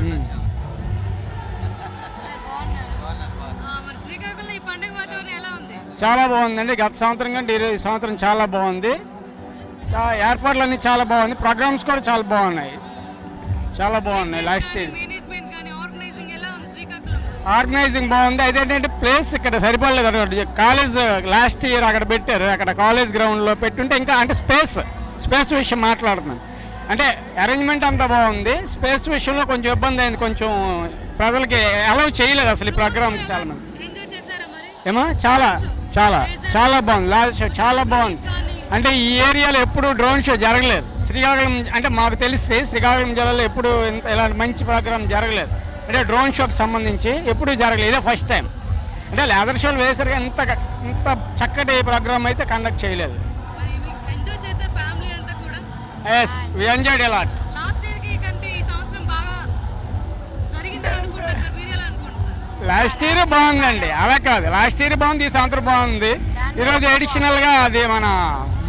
ఉమ్. మరి శ్రీకాకుళంలో ఈ పండుగ వాతావరణం ఎలా ఉంది? చాలా బాగుందండి. గత సంవత్సరం కంటే ఈ సంవత్సరం చాలా బాగుంది. ఏర్పాట్లన్నీ చాలా బాగుంది. ప్రోగ్రామ్స్ కూడా చాలా బాగున్నాయి, చాలా బాగున్నాయి. లాస్ట్ ఇయర్ మేనేజ్మెంట్ కానీ ఆర్గనైజింగ్ ఎలా ఉంది శ్రీకాకుళం? ఆర్గనైజింగ్ బాగుంది. అదేంటంటే ప్లేస్ ఇక్కడ సరిపడలేదు అన్నమాట. కాలేజ్ లాస్ట్ ఇయర్ అక్కడ పెట్టారు, అక్కడ కాలేజ్ గ్రౌండ్లో పెట్టుంటే ఇంకా అంటే స్పేస్ విషయం మాట్లాడుతున్నాను. అంటే అరేంజ్మెంట్ అంతా బాగుంది, స్పేస్ విషయంలో కొంచెం ఇబ్బంది అయింది. కొంచెం ప్రజలకి అలౌ చేయలేదు అసలు ఈ ప్రోగ్రామ్కి చాలా మంది. ఎంజాయ్ చేశారా మరి? ఏమో చాలా చాలా చాలా బాగుంది. లాస్ట్ షో చాలా బాగుంది. అంటే ఈ ఏరియాలో ఎప్పుడు డ్రోన్ షో జరగలేదు. శ్రీకాకుళం అంటే మాకు తెలిసి శ్రీకాకుళం జిల్లాలో ఎప్పుడు ఇలాంటి మంచి ప్రోగ్రామ్ జరగలేదు. అంటే డ్రోన్ షోకి సంబంధించి ఎప్పుడూ జరగలేదు, ఇదే ఫస్ట్ టైం. అంటే లేదర్ షోలు వేసరికి ఇంత చక్కటి ప్రోగ్రామ్ అయితే కండక్ట్ చేయలేదు. మరి మీకు ఎంజాయ్ చేశారు ఫ్యామిలీ అంతా కూడా? Yes, we enjoyed a lot. Last year కి కంటే ఈ సంవత్సరం బాగా జరిగిందని అనుకుంటారు, మరి మీరు ఎలా అనుకుంటున్నారు? లాస్ట్ ఇయర్ బాగుందండి, అలా కాదు. లాస్ట్ ఇయర్ బాగుంది, ఈ సంవత్సరం బాగుంది. ఈరోజు అడిషనల్గా అది మన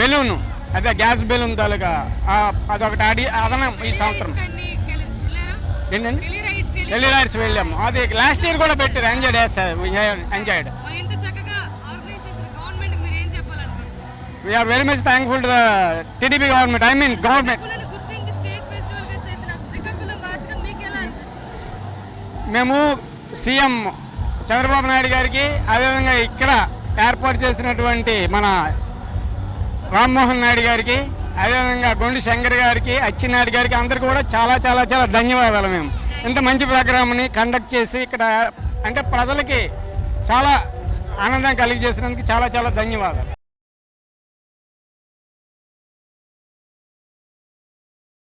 బెలూన్, అదే గ్యాస్ బెలూన్ తాలూకా అదొకటి అదనం ఈ సంవత్సరం. ఏంటండి ఢిల్లీ రైడ్స్ వెళ్ళాము. అది లాస్ట్ ఇయర్ కూడా పెట్టారు, ఎంజాయ్డ్ ఎంజాయ్డ్. మరి ఇంత చక్కగా ఆర్గనైజ్ చేసిన గవర్నమెంట్ మీరు ఏం చెప్పాలనుకుంటున్నారు? We're very much thankful to the TDP government, I mean government. శ్రీకాకుళాన్ని గుర్తించి స్టేట్ ఫెస్టివల్ గా చేసిన శ్రీకాకుళం వాసిగా మీకు ఎలా అనిపిస్తుంది? మేము సీఎం చంద్రబాబు నాయుడు గారికి, అదేవిధంగా ఇక్కడ ఏర్పాటు చేసినటువంటి మన రామ్మోహన్ నాయుడు గారికి, అదేవిధంగా గొండు శంకర్ గారికి, అచ్చెన్నాయుడు గారికి అందరికీ కూడా చాలా చాలా చాలా ధన్యవాదాలు. మేము ఇంత మంచి ప్రోగ్రామ్ని కండక్ట్ చేసి ఇక్కడ అంటే ప్రజలకి చాలా ఆనందం కలిగజేసినందుకు చాలా చాలా ధన్యవాదాలు.